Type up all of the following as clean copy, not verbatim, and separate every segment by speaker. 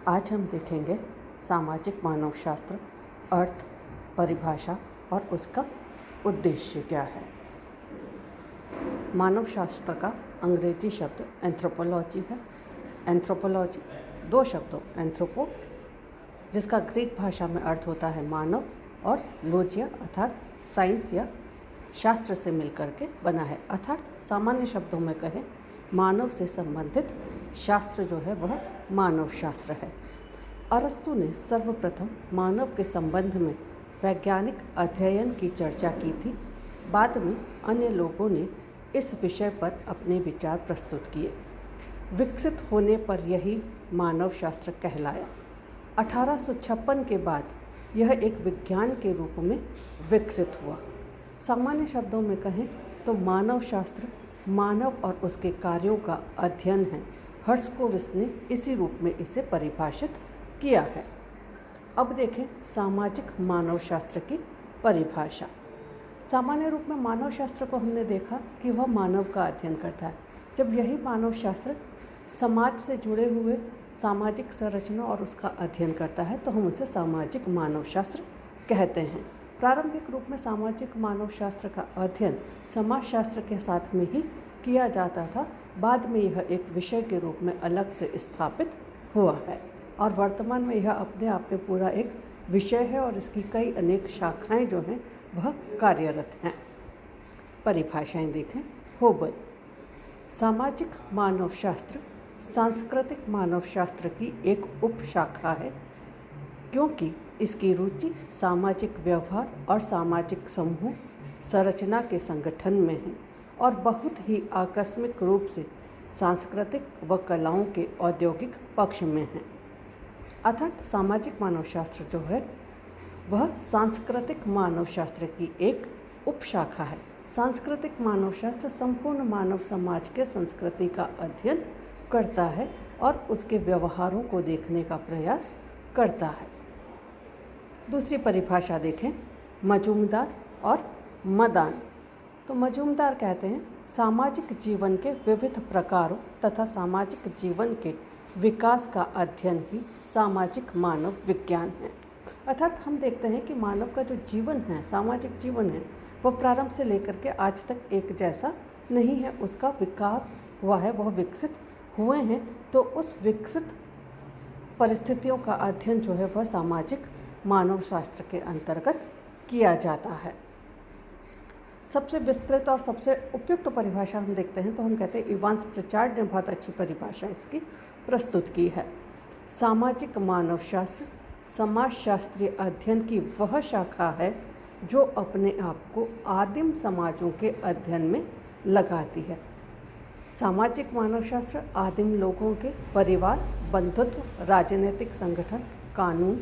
Speaker 1: आज हम देखेंगे सामाजिक मानवशास्त्र, अर्थ, परिभाषा और उसका उद्देश्य क्या है। मानवशास्त्र का अंग्रेजी शब्द एंथ्रोपोलॉजी है। एंथ्रोपोलॉजी दो शब्दों एंथ्रोपो, जिसका ग्रीक भाषा में अर्थ होता है मानव, और लोजिया अर्थात साइंस या शास्त्र से मिलकर के बना है। अर्थात सामान्य शब्दों में कहें, मानव से संबंधित शास्त्र जो है वह मानव शास्त्र है। अरस्तु ने सर्वप्रथम मानव के संबंध में वैज्ञानिक अध्ययन की चर्चा की थी। बाद में अन्य लोगों ने इस विषय पर अपने विचार प्रस्तुत किए। विकसित होने पर यही मानव शास्त्र कहलाया। 1856 के बाद यह एक विज्ञान के रूप में विकसित हुआ। सामान्य शब्दों में कहें तो मानव शास्त्र मानव और उसके कार्यों का अध्ययन है। हर्ट्ज़कोविच ने इसी रूप में इसे परिभाषित किया है। अब देखें सामाजिक मानवशास्त्र की परिभाषा। सामान्य रूप में मानव शास्त्र को हमने देखा कि वह मानव का अध्ययन करता है। जब यही मानव शास्त्र समाज से जुड़े हुए सामाजिक संरचना और उसका अध्ययन करता है तो हम उसे सामाजिक मानवशास्त्र कहते हैं। प्रारंभिक रूप में सामाजिक मानवशास्त्र का अध्ययन समाजशास्त्र के साथ में ही किया जाता था। बाद में यह एक विषय के रूप में अलग से स्थापित हुआ है और वर्तमान में यह अपने आप में पूरा एक विषय है और इसकी कई अनेक शाखाएं जो हैं वह कार्यरत हैं। परिभाषाएं देखें। होबल सामाजिक मानवशास्त्र सांस्कृतिक मानवशास्त्र की एक उपशाखा है, क्योंकि इसकी रुचि सामाजिक व्यवहार और सामाजिक समूह संरचना के संगठन में है और बहुत ही आकस्मिक रूप से सांस्कृतिक व कलाओं के औद्योगिक पक्ष में है। अर्थात सामाजिक मानवशास्त्र जो है वह सांस्कृतिक मानवशास्त्र की एक उपशाखा है। सांस्कृतिक मानवशास्त्र संपूर्ण मानव समाज के संस्कृति का अध्ययन करता है और उसके व्यवहारों को देखने का प्रयास करता है। दूसरी परिभाषा देखें, मजूमदार और मदान। तो मजूमदार कहते हैं सामाजिक जीवन के विविध प्रकारों तथा सामाजिक जीवन के विकास का अध्ययन ही सामाजिक मानव विज्ञान है। अर्थात हम देखते हैं कि मानव का जो जीवन है, सामाजिक जीवन है, वह प्रारंभ से लेकर के आज तक एक जैसा नहीं है। उसका विकास हुआ है, वह विकसित हुए हैं। तो उस विकसित परिस्थितियों का अध्ययन जो है वह सामाजिक मानव शास्त्र के अंतर्गत किया जाता है। सबसे विस्तृत और सबसे उपयुक्त परिभाषा हम देखते हैं तो हम कहते हैं इवांस प्रिचार्ड ने बहुत अच्छी परिभाषा इसकी प्रस्तुत की है। सामाजिक मानवशास्त्र समाजशास्त्रीय अध्ययन की वह शाखा है जो अपने आप को आदिम समाजों के अध्ययन में लगाती है। सामाजिक मानवशास्त्र आदिम लोगों के परिवार, बंधुत्व, राजनीतिक संगठन, कानून,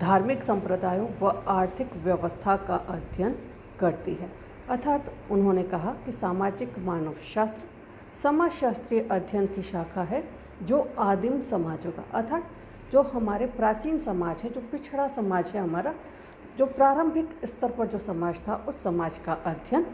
Speaker 1: धार्मिक संप्रदायों व आर्थिक व्यवस्था का अध्ययन करती है। अर्थात उन्होंने कहा कि सामाजिक मानवशास्त्र समाजशास्त्रीय अध्ययन की शाखा है जो आदिम समाजों का, अर्थात जो हमारे प्राचीन समाज है, जो पिछड़ा समाज है हमारा, जो प्रारंभिक स्तर पर जो समाज था उस समाज का अध्ययन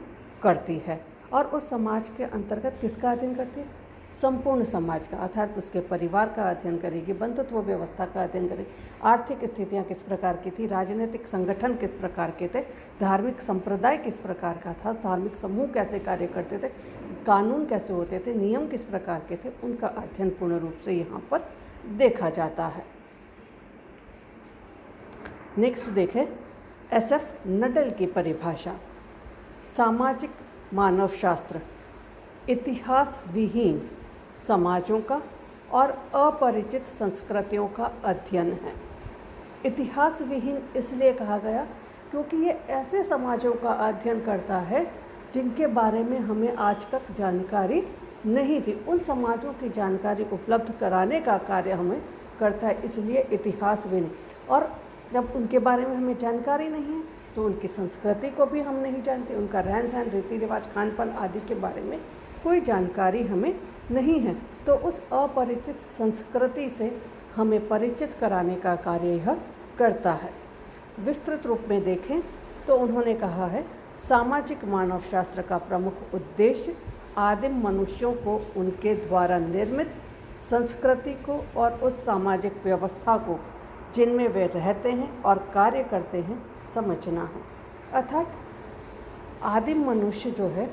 Speaker 1: करती है। और उस समाज के अंतर्गत किसका अध्ययन करती है? संपूर्ण समाज का, अर्थात उसके परिवार का अध्ययन करेगी, बंधुत्व व्यवस्था का अध्ययन करेगी, आर्थिक स्थितियाँ किस प्रकार की थी, राजनीतिक संगठन किस प्रकार के थे, धार्मिक संप्रदाय किस प्रकार का था, धार्मिक समूह कैसे कार्य करते थे, कानून कैसे होते थे, नियम किस प्रकार के थे, उनका अध्ययन पूर्ण रूप से यहाँ पर देखा जाता है। नेक्स्ट देखें SF नडल की परिभाषा। सामाजिक मानवशास्त्र इतिहास विहीन समाजों का और अपरिचित संस्कृतियों का अध्ययन है। इतिहास विहीन इसलिए कहा गया क्योंकि ये ऐसे समाजों का अध्ययन करता है जिनके बारे में हमें आज तक जानकारी नहीं थी। उन समाजों की जानकारी उपलब्ध कराने का कार्य हमें करता है, इसलिए इतिहास विहीन। और जब उनके बारे में हमें जानकारी नहीं है तो उनकी संस्कृति को भी हम नहीं जानते, उनका रहन सहन, रीति रिवाज, खान पान आदि के बारे में कोई जानकारी हमें नहीं है। तो उस अपरिचित संस्कृति से हमें परिचित कराने का कार्य यह करता है। विस्तृत रूप में देखें तो उन्होंने कहा है सामाजिक मानवशास्त्र का प्रमुख उद्देश्य आदिम मनुष्यों को उनके द्वारा निर्मित संस्कृति को और उस सामाजिक व्यवस्था को जिनमें वे रहते हैं और कार्य करते हैं समझना है। अर्थात आदिम मनुष्य जो है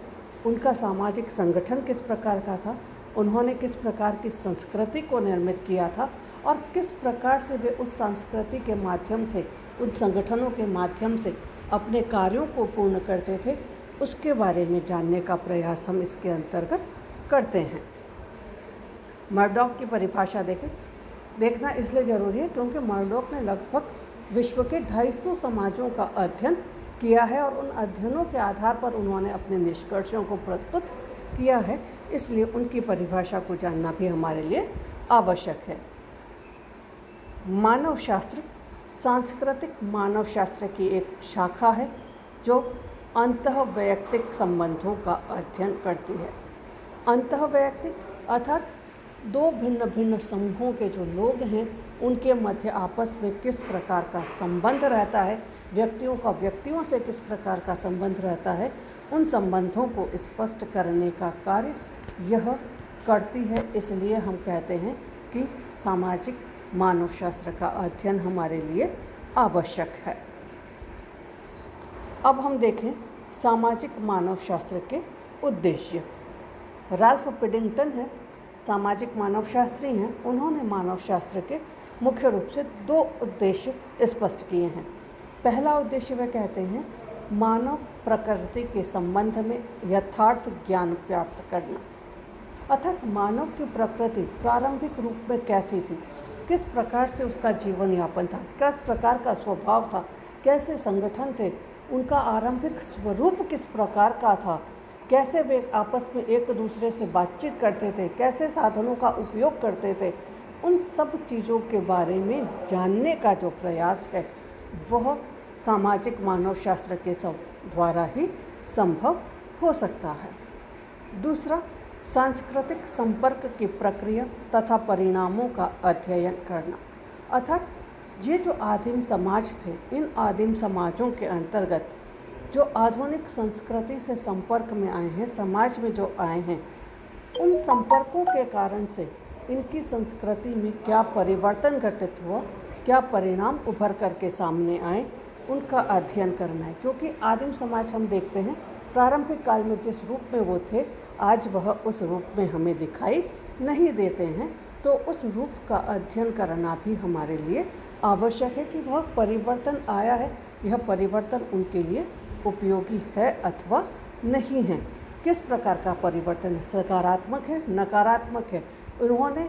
Speaker 1: उनका सामाजिक संगठन किस प्रकार का था, उन्होंने किस प्रकार की संस्कृति को निर्मित किया था और किस प्रकार से वे उस संस्कृति के माध्यम से, उन संगठनों के माध्यम से अपने कार्यों को पूर्ण करते थे, उसके बारे में जानने का प्रयास हम इसके अंतर्गत करते हैं। मर्डॉक की परिभाषा देखना इसलिए ज़रूरी है क्योंकि मर्डॉक ने लगभग विश्व के 250 समाजों का अध्ययन किया है और उन अध्ययनों के आधार पर उन्होंने अपने निष्कर्षों को प्रस्तुत किया है, इसलिए उनकी परिभाषा को जानना भी हमारे लिए आवश्यक है। मानवशास्त्र सांस्कृतिक मानवशास्त्र की एक शाखा है जो अंतःवैयक्तिक संबंधों का अध्ययन करती है। अंतःवैयक्तिक अर्थात दो भिन्न भिन्न समूहों के जो लोग हैं उनके मध्य आपस में किस प्रकार का संबंध रहता है, व्यक्तियों का व्यक्तियों से किस प्रकार का संबंध रहता है, उन संबंधों को स्पष्ट करने का कार्य यह करती है। इसलिए हम कहते हैं कि सामाजिक मानवशास्त्र का अध्ययन हमारे लिए आवश्यक है। अब हम देखें सामाजिक मानवशास्त्र के उद्देश्य। राल्फ पिडिंगटन है, सामाजिक मानवशास्त्री हैं। उन्होंने मानवशास्त्र के मुख्य रूप से 2 उद्देश्य स्पष्ट किए हैं। पहला उद्देश्य वह कहते हैं मानव प्रकृति के संबंध में यथार्थ ज्ञान प्राप्त करना, अर्थात मानव की प्रकृति प्रारंभिक रूप में कैसी थी, किस प्रकार से उसका जीवन यापन था, किस प्रकार का स्वभाव था, कैसे संगठन थे, उनका आरंभिक स्वरूप किस प्रकार का था, कैसे वे आपस में एक दूसरे से बातचीत करते थे, कैसे साधनों का उपयोग करते थे, उन सब चीज़ों के बारे में जानने का जो प्रयास है वह सामाजिक मानवशास्त्र के द्वारा ही संभव हो सकता है। दूसरा, सांस्कृतिक संपर्क की प्रक्रिया तथा परिणामों का अध्ययन करना, अर्थात ये जो आदिम समाज थे, इन आदिम समाजों के अंतर्गत जो आधुनिक संस्कृति से संपर्क में आए हैं, समाज में जो आए हैं, उन संपर्कों के कारण से इनकी संस्कृति में क्या परिवर्तन घटित हुआ, क्या परिणाम उभर करके सामने आए, उनका अध्ययन करना है। क्योंकि आदिम समाज हम देखते हैं प्रारंभिक काल में जिस रूप में वो थे, आज वह उस रूप में हमें दिखाई नहीं देते हैं, तो उस रूप का अध्ययन करना भी हमारे लिए आवश्यक है कि वह परिवर्तन आया है, यह परिवर्तन उनके लिए उपयोगी है अथवा नहीं है, किस प्रकार का परिवर्तन है, सकारात्मक है, नकारात्मक है। उन्होंने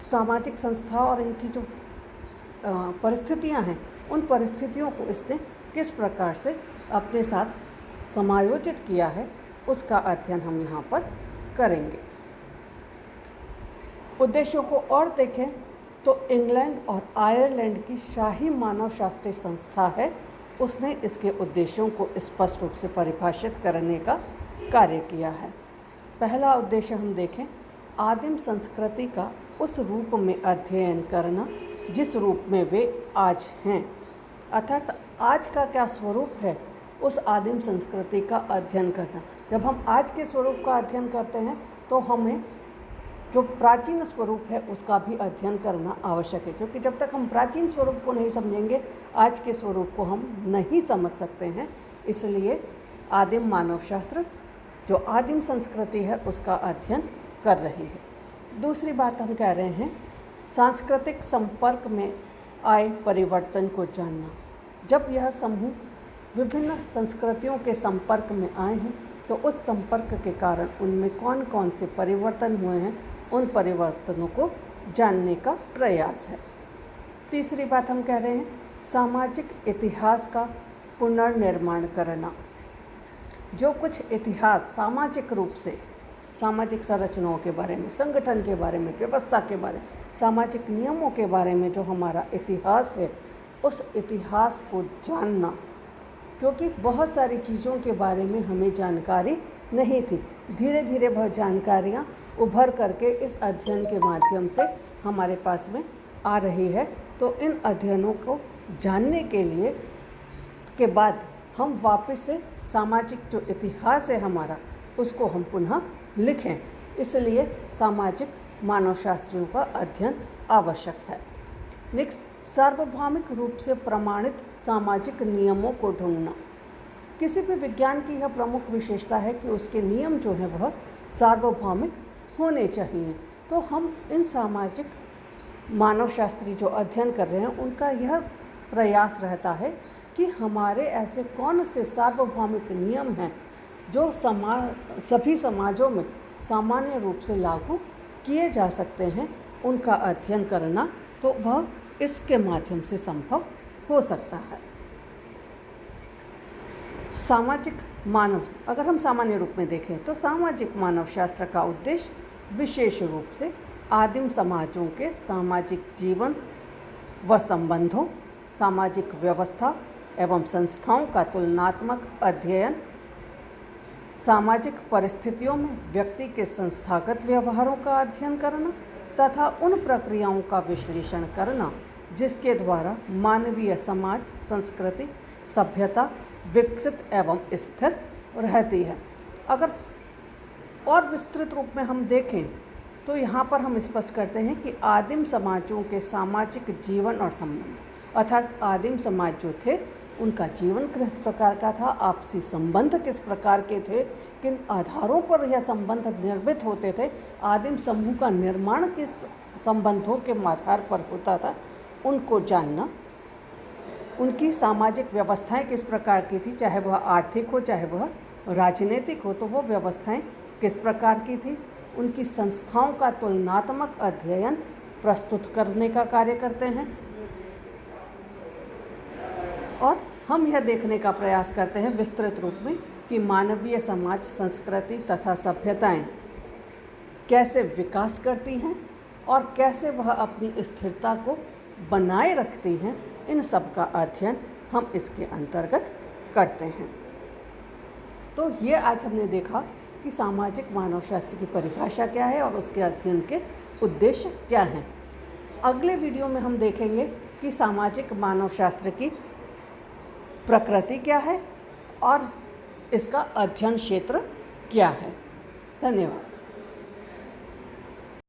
Speaker 1: सामाजिक संस्था और इनकी जो परिस्थितियां हैं, उन परिस्थितियों को इसने किस प्रकार से अपने साथ समायोजित किया है, उसका अध्ययन हम यहाँ पर करेंगे। उद्देश्यों को और देखें तो इंग्लैंड और आयरलैंड की शाही मानवशास्त्री संस्था है, उसने इसके उद्देश्यों को स्पष्ट रूप से परिभाषित करने का कार्य किया है। पहला उद्देश्य हम देखें, आदिम संस्कृति का उस रूप में अध्ययन करना जिस रूप में वे आज हैं, अर्थात आज का क्या स्वरूप है, उस आदिम संस्कृति का अध्ययन करना। जब हम आज के स्वरूप का अध्ययन करते हैं तो हमें जो प्राचीन स्वरूप है उसका भी अध्ययन करना आवश्यक है, क्योंकि जब तक हम प्राचीन स्वरूप को नहीं समझेंगे आज के स्वरूप को हम नहीं समझ सकते हैं। इसलिए आदिम मानवशास्त्र जो आदिम संस्कृति है उसका अध्ययन कर रही है। दूसरी बात हम कह रहे हैं सांस्कृतिक संपर्क में आए परिवर्तन को जानना। जब यह समूह विभिन्न संस्कृतियों के संपर्क में आए हैं तो उस संपर्क के कारण उनमें कौन कौन से परिवर्तन हुए हैं, उन परिवर्तनों को जानने का प्रयास है। तीसरी बात हम कह रहे हैं सामाजिक इतिहास का पुनर्निर्माण करना। जो कुछ इतिहास सामाजिक रूप से, सामाजिक संरचनाओं के बारे में, संगठन के बारे में, व्यवस्था के बारे में, सामाजिक नियमों के बारे में जो हमारा इतिहास है, उस इतिहास को जानना, क्योंकि बहुत सारी चीज़ों के बारे में हमें जानकारी नहीं थी। धीरे धीरे वह जानकारियाँ उभर करके इस अध्ययन के माध्यम से हमारे पास में आ रही है। तो इन अध्ययनों को जानने के लिए के बाद हम वापस से सामाजिक जो इतिहास है हमारा, उसको हम पुनः लिखें। इसलिए सामाजिक मानवशास्त्रियों का अध्ययन आवश्यक है। नेक्स्ट, सार्वभौमिक रूप से प्रमाणित सामाजिक नियमों को ढूंढना। किसी भी विज्ञान की यह प्रमुख विशेषता है कि उसके नियम जो हैं वह सार्वभौमिक होने चाहिए। तो हम इन सामाजिक मानवशास्त्री जो अध्ययन कर रहे हैं उनका यह प्रयास रहता है कि हमारे ऐसे कौन से सार्वभौमिक नियम हैं जो सभी समाजों में सामान्य रूप से लागू किए जा सकते हैं, उनका अध्ययन करना, तो वह इसके माध्यम से संभव हो सकता है। सामाजिक मानव, अगर हम सामान्य रूप में देखें तो सामाजिक मानवशास्त्र का उद्देश्य विशेष रूप से आदिम समाजों के सामाजिक जीवन व संबंधों, सामाजिक व्यवस्था एवं संस्थाओं का तुलनात्मक अध्ययन, सामाजिक परिस्थितियों में व्यक्ति के संस्थागत व्यवहारों का अध्ययन करना तथा उन प्रक्रियाओं का विश्लेषण करना जिसके द्वारा मानवीय समाज, संस्कृति, सभ्यता विकसित एवं स्थिर रहती है। अगर और विस्तृत रूप में हम देखें तो यहाँ पर हम स्पष्ट करते हैं कि आदिम समाजों के सामाजिक जीवन और संबंध, अर्थात आदिम समाज जो थे उनका जीवन किस प्रकार का था, आपसी संबंध किस प्रकार के थे, किन आधारों पर यह संबंध निर्मित होते थे, आदिम समूह का निर्माण किस संबंधों के आधार पर होता था, उनको जानना, उनकी सामाजिक व्यवस्थाएं किस प्रकार की थी, चाहे वह आर्थिक हो चाहे वह राजनीतिक हो, तो वो व्यवस्थाएं किस प्रकार की थी, उनकी संस्थाओं का तुलनात्मक अध्ययन प्रस्तुत करने का कार्य करते हैं। और हम यह देखने का प्रयास करते हैं विस्तृत रूप में कि मानवीय समाज, संस्कृति तथा सभ्यताएं कैसे विकास करती हैं और कैसे वह अपनी स्थिरता को बनाए रखती हैं। इन सब का अध्ययन हम इसके अंतर्गत करते हैं। तो ये आज हमने देखा कि सामाजिक मानवशास्त्र की परिभाषा क्या है और उसके अध्ययन के उद्देश्य क्या हैं। अगले वीडियो में हम देखेंगे कि सामाजिक मानवशास्त्र की प्रकृति क्या है और इसका अध्ययन क्षेत्र क्या है। धन्यवाद।